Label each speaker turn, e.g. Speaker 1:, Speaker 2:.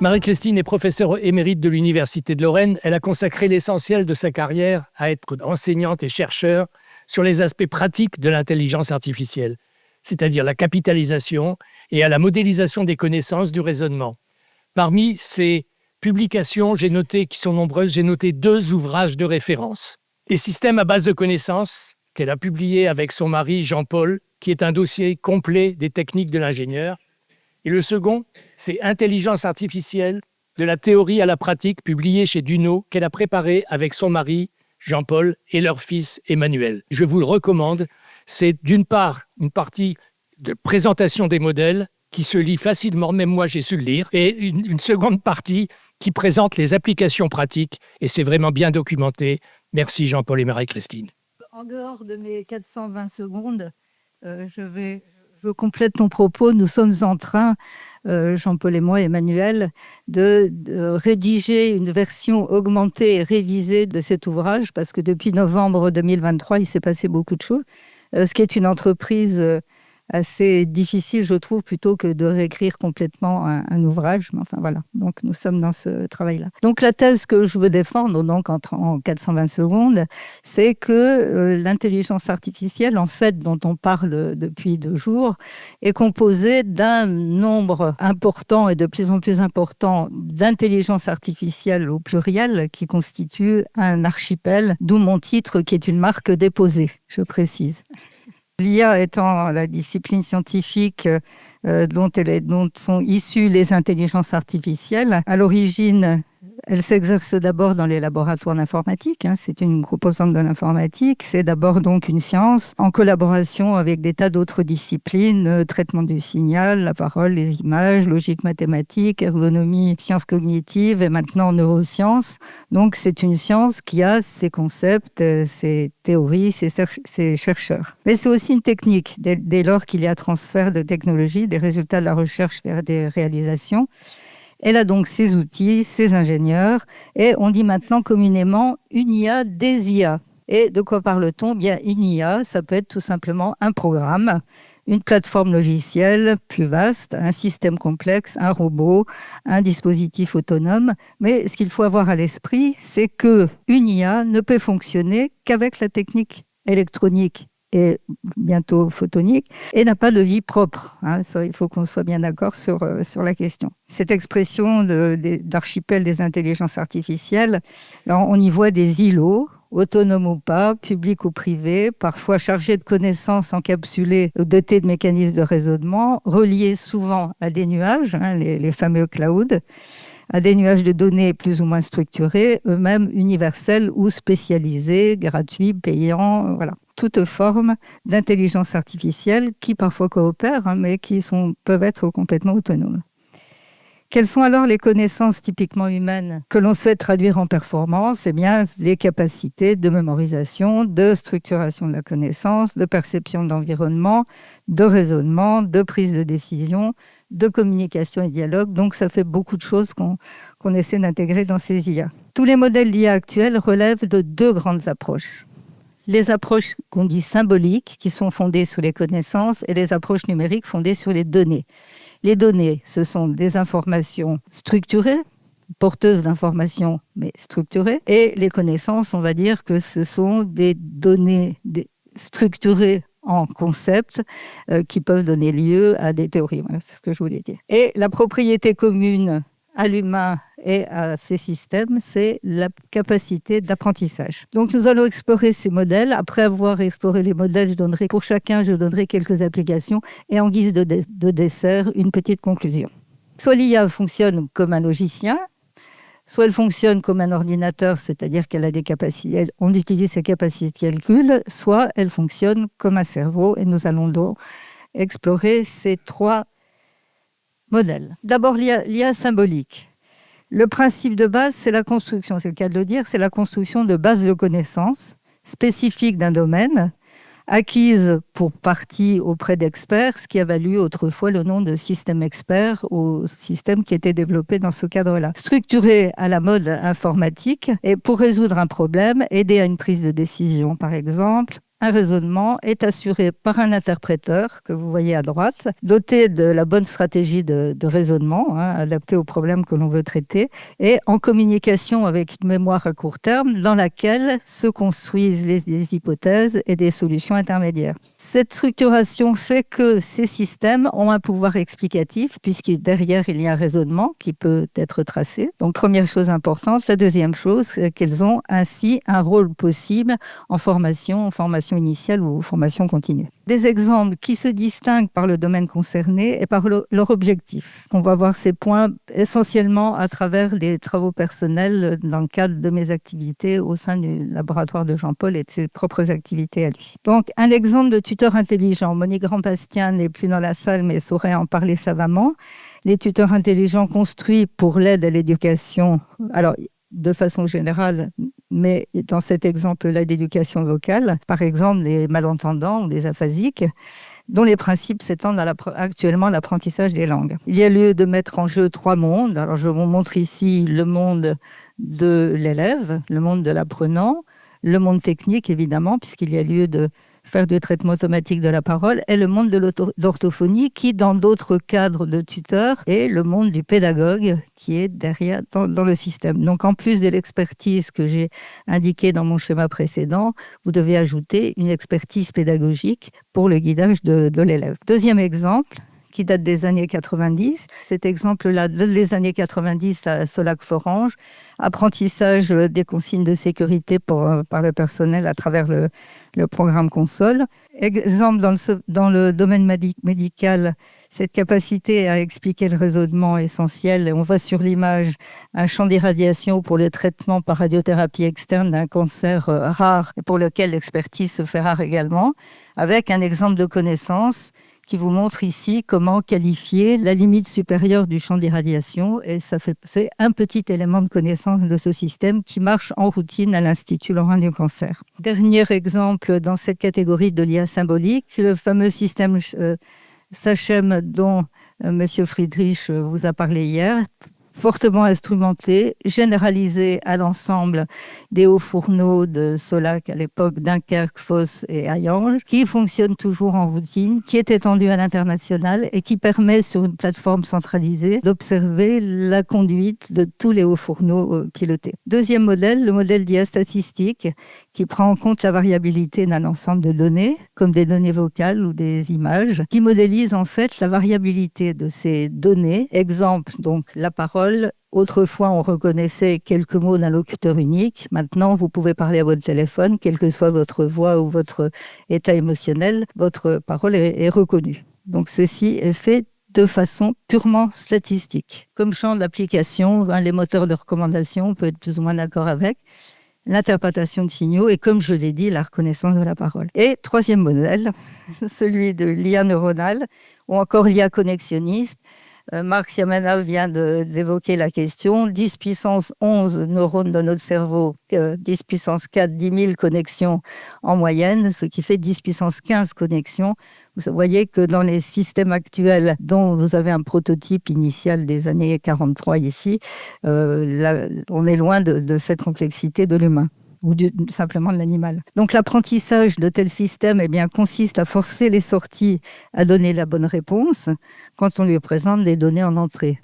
Speaker 1: Marie-Christine est professeure émérite de l'Université de Lorraine. Elle a consacré l'essentiel de sa carrière à être enseignante et chercheur sur les aspects pratiques de l'intelligence artificielle, c'est-à-dire la capitalisation et à la modélisation des connaissances du raisonnement. Parmi ces publications, qui sont nombreuses, j'ai noté 2 ouvrages de référence. Les systèmes à base de connaissances, qu'elle a publié avec son mari Jean-Paul, qui est un dossier complet des techniques de l'ingénieur. Et le second, c'est Intelligence artificielle, de la théorie à la pratique, publié chez Duno, qu'elle a préparé avec son mari Jean-Paul et leur fils Emmanuel. Je vous le recommande. C'est d'une part une partie de présentation des modèles qui se lit facilement, même moi j'ai su le lire, et une seconde partie qui présente les applications pratiques, et c'est vraiment bien documenté. Merci Jean-Paul et Marie-Christine.
Speaker 2: En dehors de mes 420 secondes, je complète ton propos. Nous sommes en train, Jean-Paul et moi, Emmanuel, de rédiger une version augmentée et révisée de cet ouvrage, parce que depuis novembre 2023, il s'est passé beaucoup de choses. Ce qui est une entreprise assez difficile, je trouve, plutôt que de réécrire complètement un ouvrage. Mais enfin, voilà. Donc, nous sommes dans ce travail-là. Donc, la thèse que je veux défendre, donc en 420 secondes, c'est que l'intelligence artificielle, en fait, dont on parle depuis 2 jours, est composée d'un nombre important et de plus en plus important d'intelligence artificielle au pluriel qui constitue un archipel, d'où mon titre qui est une marque déposée, je précise. L'IA étant la discipline scientifique dont sont issues les intelligences artificielles, à l'origine, elle s'exerce d'abord dans les laboratoires d'informatique. C'est une composante de l'informatique. C'est d'abord donc une science en collaboration avec des tas d'autres disciplines, traitement du signal, la parole, les images, logique mathématique, ergonomie, sciences cognitives et maintenant neurosciences. Donc c'est une science qui a ses concepts, ses théories, ses chercheurs. Mais c'est aussi une technique dès lors qu'il y a transfert de technologie, des résultats de la recherche vers des réalisations. Elle a donc ses outils, ses ingénieurs, et on dit maintenant communément une IA des IA. Et de quoi parle-t-on ? Bien, une IA, ça peut être tout simplement un programme, une plateforme logicielle plus vaste, un système complexe, un robot, un dispositif autonome. Mais ce qu'il faut avoir à l'esprit, c'est qu'une IA ne peut fonctionner qu'avec la technique électronique et bientôt photonique, et n'a pas de vie propre. Ça, il faut qu'on soit bien d'accord sur la question. Cette expression d'archipel des intelligences artificielles, là, on y voit des îlots, autonomes ou pas, publics ou privés, parfois chargés de connaissances encapsulées ou dotés de mécanismes de raisonnement, reliés souvent à des nuages, les fameux clouds, à des nuages de données plus ou moins structurés, eux-mêmes universels ou spécialisés, gratuits, payants, voilà. Toute forme d'intelligence artificielle qui parfois coopèrent, mais qui peuvent être complètement autonomes. Quelles sont alors les connaissances typiquement humaines que l'on souhaite traduire en performance ? Eh bien, les capacités de mémorisation, de structuration de la connaissance, de perception de l'environnement, de raisonnement, de prise de décision, de communication et dialogue. Donc, ça fait beaucoup de choses qu'on essaie d'intégrer dans ces IA. Tous les modèles d'IA actuels relèvent de 2 grandes approches. Les approches qu'on dit symboliques, qui sont fondées sur les connaissances, et les approches numériques fondées sur les données. Les données, ce sont des informations structurées, porteuses d'informations, mais structurées. Et les connaissances, on va dire que ce sont des données structurées en concepts qui peuvent donner lieu à des théories. Voilà, c'est ce que je voulais dire. Et la propriété commune à l'humain et à ces systèmes, c'est la capacité d'apprentissage. Donc nous allons explorer ces modèles. Après avoir exploré les modèles, pour chacun, je donnerai quelques applications et en guise de dessert, une petite conclusion. Soit l'IA fonctionne comme un logicien, soit elle fonctionne comme un ordinateur, c'est-à-dire qu'elle a des capacités, on utilise ses capacités de calcul, soit elle fonctionne comme un cerveau et nous allons donc explorer ces 3 modèles. D'abord, l'IA symbolique. Le principe de base, c'est la construction, c'est le cas de le dire, c'est la construction de bases de connaissances spécifiques d'un domaine acquise pour partie auprès d'experts, ce qui a valu autrefois le nom de système expert au système qui était développé dans ce cadre-là. Structuré à la mode informatique et pour résoudre un problème, aider à une prise de décision par exemple. Un raisonnement est assuré par un interpréteur que vous voyez à droite, doté de la bonne stratégie de raisonnement, adaptée aux problèmes que l'on veut traiter, et en communication avec une mémoire à court terme dans laquelle se construisent les hypothèses et des solutions intermédiaires. Cette structuration fait que ces systèmes ont un pouvoir explicatif, puisque derrière il y a un raisonnement qui peut être tracé. Donc première chose importante. La deuxième chose, c'est qu'elles ont ainsi un rôle possible en formation initiale ou formation continue. Des exemples qui se distinguent par le domaine concerné et par leur objectif. On va voir ces points essentiellement à travers des travaux personnels dans le cadre de mes activités au sein du laboratoire de Jean-Paul et de ses propres activités à lui. Donc, un exemple de tuteur intelligent. Monique Grand-Bastien n'est plus dans la salle, mais saurait en parler savamment. Les tuteurs intelligents construits pour l'aide à l'éducation, alors de façon générale, mais dans cet exemple-là d'éducation vocale, par exemple les malentendants ou les aphasiques, dont les principes s'étendent actuellement à l'apprentissage des langues. Il y a lieu de mettre en jeu 3 mondes. Alors je vous montre ici le monde de l'élève, le monde de l'apprenant, le monde technique évidemment, puisqu'il y a lieu de faire du traitement automatique de la parole, et le monde de l'orthophonie qui, dans d'autres cadres de tuteurs, est le monde du pédagogue qui est derrière dans le système. Donc, en plus de l'expertise que j'ai indiquée dans mon schéma précédent, vous devez ajouter une expertise pédagogique pour le guidage de l'élève. Deuxième exemple, qui date des années 90. Cet exemple-là, des années 90 à Solac-Forange, apprentissage des consignes de sécurité par le personnel à travers le programme Console. Exemple dans le domaine médical, cette capacité à expliquer le raisonnement essentiel. On voit sur l'image un champ d'irradiation pour le traitement par radiothérapie externe d'un cancer rare et pour lequel l'expertise se fait rare également, avec un exemple de connaissance qui vous montre ici comment qualifier la limite supérieure du champ d'irradiation. Et c'est un petit élément de connaissance de ce système qui marche en routine à l'Institut Lorrain du cancer. Dernier exemple dans cette catégorie de l'IA symbolique, le fameux système Sachem dont M. Friedrich vous a parlé hier, fortement instrumenté, généralisé à l'ensemble des hauts fourneaux de Solac à l'époque, Dunkerque, Fos et Hayange, qui fonctionne toujours en routine, qui est étendu à l'international et qui permet sur une plateforme centralisée d'observer la conduite de tous les hauts fourneaux pilotés. Deuxième modèle, le modèle d'IA statistique, qui prend en compte la variabilité d'un ensemble de données, comme des données vocales ou des images, qui modélise en fait la variabilité de ces données. Exemple, donc la parole. Autrefois, on reconnaissait quelques mots d'un locuteur unique. Maintenant, vous pouvez parler à votre téléphone, quelle que soit votre voix ou votre état émotionnel, votre parole est reconnue. Donc, ceci est fait de façon purement statistique. Comme champ d'application, les moteurs de recommandation, on peut être plus ou moins d'accord avec. L'interprétation de signaux et, comme je l'ai dit, la reconnaissance de la parole. Et troisième modèle, celui de l'IA neuronale ou encore l'IA connexionniste. Marc Siamana vient d'évoquer la question. 10 puissance 11 neurones dans notre cerveau, 10 puissance 4, 10 000 connexions en moyenne, ce qui fait 10 puissance 15 connexions. Vous voyez que dans les systèmes actuels, dont vous avez un prototype initial des années 43 ici, là, on est loin de cette complexité de l'humain ou simplement de l'animal. Donc l'apprentissage de tels systèmes consiste à forcer les sorties à donner la bonne réponse quand on lui présente des données en entrée.